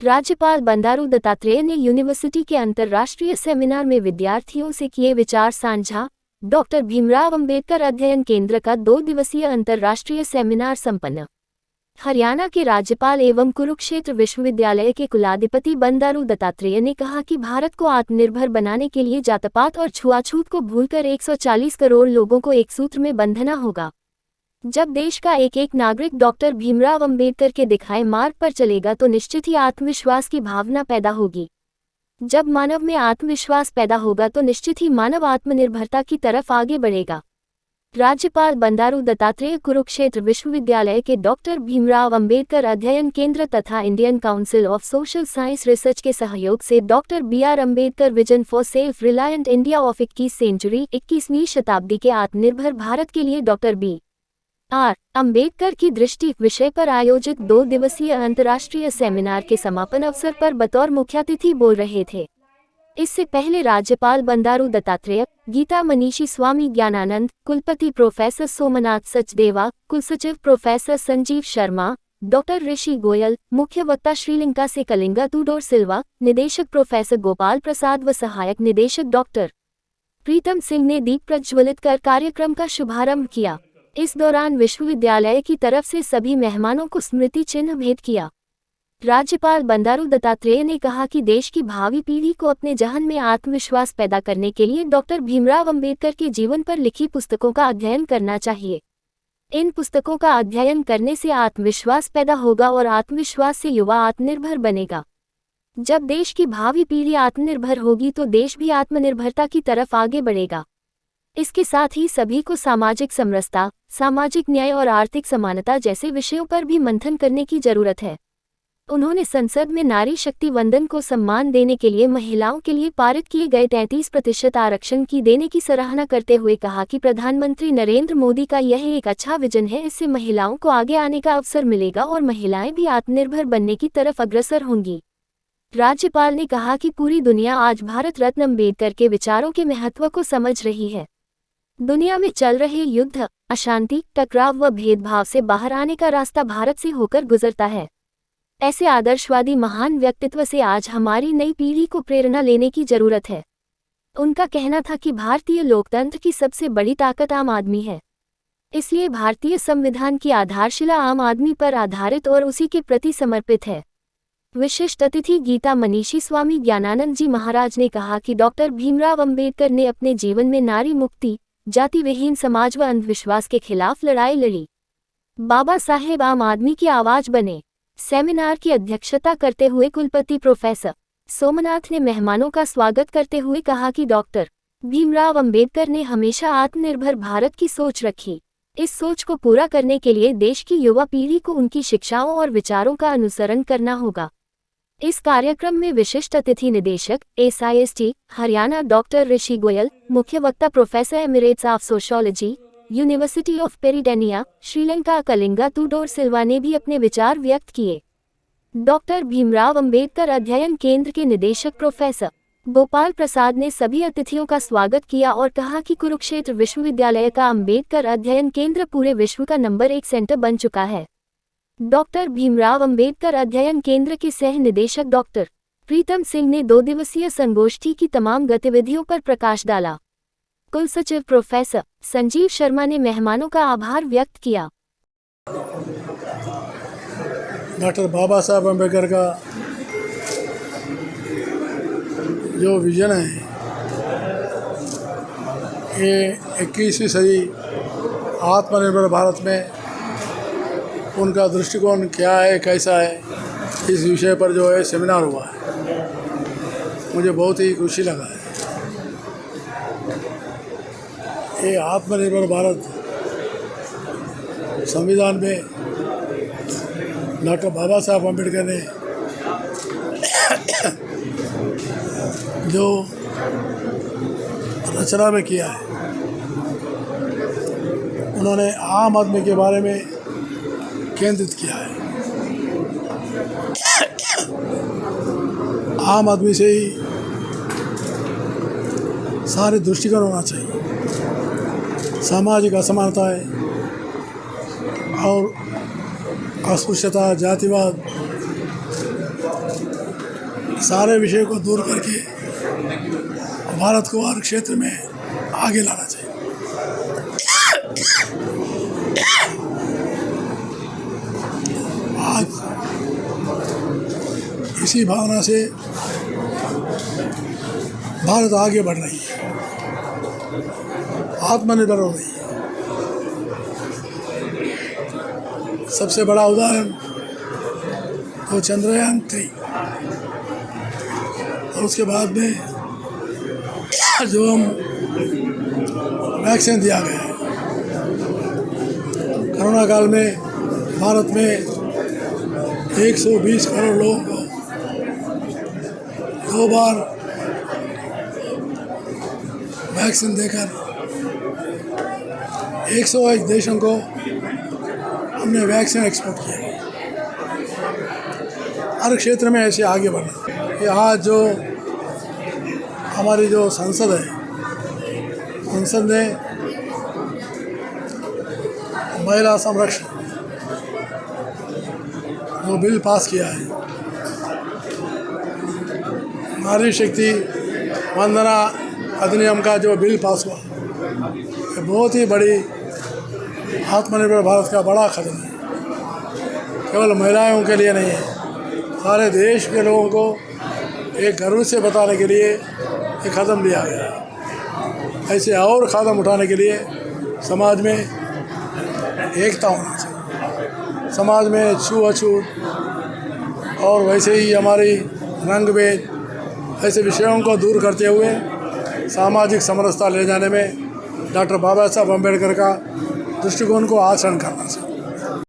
राज्यपाल बंडारू दत्तात्रेय ने यूनिवर्सिटी के अंतर्राष्ट्रीय सेमिनार में विद्यार्थियों से किए विचार साझा। डॉक्टर भीमराव अंबेडकर अध्ययन केंद्र का 2 दिवसीय अंतर्राष्ट्रीय सेमिनार संपन्न। हरियाणा के राज्यपाल एवं कुरुक्षेत्र विश्वविद्यालय के कुलाधिपति बंडारू दत्तात्रेय ने कहा कि भारत को आत्मनिर्भर बनाने के लिए जातपात और छुआछूत को भूलकर 140 करोड़ लोगों को एक सूत्र में बंधना होगा। जब देश का एक एक नागरिक डॉक्टर भीमराव अंबेडकर के दिखाए मार्ग पर चलेगा तो निश्चित ही आत्मविश्वास की भावना पैदा होगी। जब मानव में आत्मविश्वास पैदा होगा तो निश्चित ही मानव आत्मनिर्भरता की तरफ आगे बढ़ेगा। राज्यपाल बंडारू दत्तात्रेय कुरुक्षेत्र विश्वविद्यालय के डॉक्टर भीमराव अंबेडकर अध्ययन केंद्र तथा Indian council of social science research के सहयोग से doctor B R. Ambedkar vision for self reliant India of 21वीं शताब्दी के आत्मनिर्भर भारत के लिए डॉक्टर बी.आर. अंबेडकर की दृष्टि विषय पर आयोजित 2 दिवसीय अंतर्राष्ट्रीय सेमिनार के समापन अवसर पर बतौर मुख्यातिथि बोल रहे थे। इससे पहले राज्यपाल बंडारू दत्तात्रेय, गीता मनीषी स्वामी ज्ञानानंद, कुलपति प्रोफेसर सोमनाथ सचदेवा, कुलसचिव प्रोफेसर संजीव शर्मा, डॉक्टर ऋषि गोयल, मुख्य वक्ता श्रीलंका से कलिंगा तुडोर सिल्वा, निदेशक प्रोफेसर गोपाल प्रसाद व सहायक निदेशक डॉक्टर प्रीतम सिंह ने दीप प्रज्वलित कर कार्यक्रम का शुभारंभ किया। इस दौरान विश्वविद्यालय की तरफ से सभी मेहमानों को स्मृति चिन्ह भेंट किया। राज्यपाल बंडारू दत्तात्रेय ने कहा कि देश की भावी पीढ़ी को अपने जहन में आत्मविश्वास पैदा करने के लिए डॉक्टर भीमराव अंबेडकर के जीवन पर लिखी पुस्तकों का अध्ययन करना चाहिए। इन पुस्तकों का अध्ययन करने से आत्मविश्वास पैदा होगा और आत्मविश्वास से युवा आत्मनिर्भर बनेगा। जब देश की भावी पीढ़ी आत्मनिर्भर होगी तो देश भी आत्मनिर्भरता की तरफ आगे बढ़ेगा। इसके साथ ही सभी को सामाजिक समरसता, सामाजिक न्याय और आर्थिक समानता जैसे विषयों पर भी मंथन करने की जरूरत है। उन्होंने संसद में नारी शक्ति वंदन को सम्मान देने के लिए महिलाओं के लिए पारित किए गए 33% आरक्षण की देने की सराहना करते हुए कहा कि प्रधानमंत्री नरेंद्र मोदी का यह एक अच्छा विजन है। इससे महिलाओं को आगे आने का अवसर मिलेगा और महिलाएं भी आत्मनिर्भर बनने की तरफ अग्रसर होंगी। राज्यपाल ने कहा कि पूरी दुनिया आज भारत रत्न अंबेडकर के विचारों के महत्व को समझ रही है। दुनिया में चल रहे युद्ध, अशांति, टकराव व भेदभाव से बाहर आने का रास्ता भारत से होकर गुजरता है। ऐसे आदर्शवादी महान व्यक्तित्व से आज हमारी नई पीढ़ी को प्रेरणा लेने की जरूरत है। उनका कहना था कि भारतीय लोकतंत्र की सबसे बड़ी ताकत आम आदमी है। इसलिए भारतीय संविधान की आधारशिला आम आदमी पर आधारित और उसी के प्रति समर्पित है। विशिष्ट अतिथि गीता मनीषी स्वामी ज्ञानानंद जी महाराज ने कहा कि डॉक्टर भीमराव अंबेडकर ने अपने जीवन में नारी मुक्ति, जाति विहीन समाज व अंधविश्वास के खिलाफ लड़ाई लड़ी। बाबा साहेब आम आदमी की आवाज बने। सेमिनार की अध्यक्षता करते हुए कुलपति प्रोफेसर सोमनाथ ने मेहमानों का स्वागत करते हुए कहा कि डॉक्टर भीमराव अंबेडकर ने हमेशा आत्मनिर्भर भारत की सोच रखी। इस सोच को पूरा करने के लिए देश की युवा पीढ़ी को उनकी शिक्षाओं और विचारों का अनुसरण करना होगा। इस कार्यक्रम में विशिष्ट अतिथि निदेशक SIST हरियाणा डॉक्टर ऋषि गोयल, मुख्य वक्ता professor emeritus of sociology, university of Peradeniya, Sri Lanka Kalinga Tudor Silva ने भी अपने विचार व्यक्त किए। डॉक्टर भीमराव अंबेडकर अध्ययन केंद्र के निदेशक प्रोफेसर गोपाल प्रसाद ने सभी अतिथियों का स्वागत किया और कहा कि कुरुक्षेत्र विश्वविद्यालय का अंबेडकर अध्ययन केंद्र पूरे विश्व का नंबर 1 सेंटर बन चुका है। डॉक्टर भीमराव अंबेडकर अध्ययन केंद्र के सह निदेशक डॉक्टर प्रीतम सिंह ने 2 दिवसीय संगोष्ठी की तमाम गतिविधियों पर प्रकाश डाला। कुलसचिव प्रोफेसर संजीव शर्मा ने मेहमानों का आभार व्यक्त किया। डॉक्टर बाबा साहब अम्बेडकर का जो विजन है, ये 21वीं सदी आत्मनिर्भर भारत में उनका दृष्टिकोण क्या है, कैसा है, इस विषय पर जो है सेमिनार हुआ है। मुझे बहुत ही खुशी लगा है। ये आत्मनिर्भर भारत संविधान में डॉक्टर बाबा साहब अम्बेडकर ने जो रचना में किया है, उन्होंने आम आदमी के बारे में केंद्रित किया है। आम आदमी से ही सारे दृष्टिकोण होना चाहिए। सामाजिक असमानताएं और अस्पृश्यता, जातिवाद सारे विषय को दूर करके भारत को हर क्षेत्र में आगे लाना चाहिए। आज इसी भावना से भारत आगे बढ़ रही है, आत्मनिर्भर हो रही है। सबसे बड़ा उदाहरण तो चंद्रयान 3 और उसके बाद में जो हम वैक्सीन दिया गया है। कोरोना काल में भारत में 120 करोड़ लोगों को 2 बार वैक्सीन देकर 101 देशों को हमने वैक्सीन एक्सपोर्ट किया। हर क्षेत्र में ऐसे आगे बढ़ना। ये आज जो हमारी जो संसद है, संसद ने महिला संरक्षण जो बिल पास किया है, नारी शक्ति वंदना अधिनियम का जो बिल पास हुआ, ये बहुत ही बड़ी आत्मनिर्भर भारत का बड़ा कदम है। केवल महिलाओं के लिए नहीं है, सारे देश के लोगों को एक गर्व से बताने के लिए एक कदम लिया गया है। ऐसे और कदम उठाने के लिए समाज में एकता होना चाहिए। समाज में छूअछूत और वैसे ही हमारी रंग भेद ऐसे विषयों को दूर करते हुए सामाजिक समरसता ले जाने में डॉक्टर बाबा साहब अम्बेडकर का दृष्टिकोण को आचरण करना चाहिए।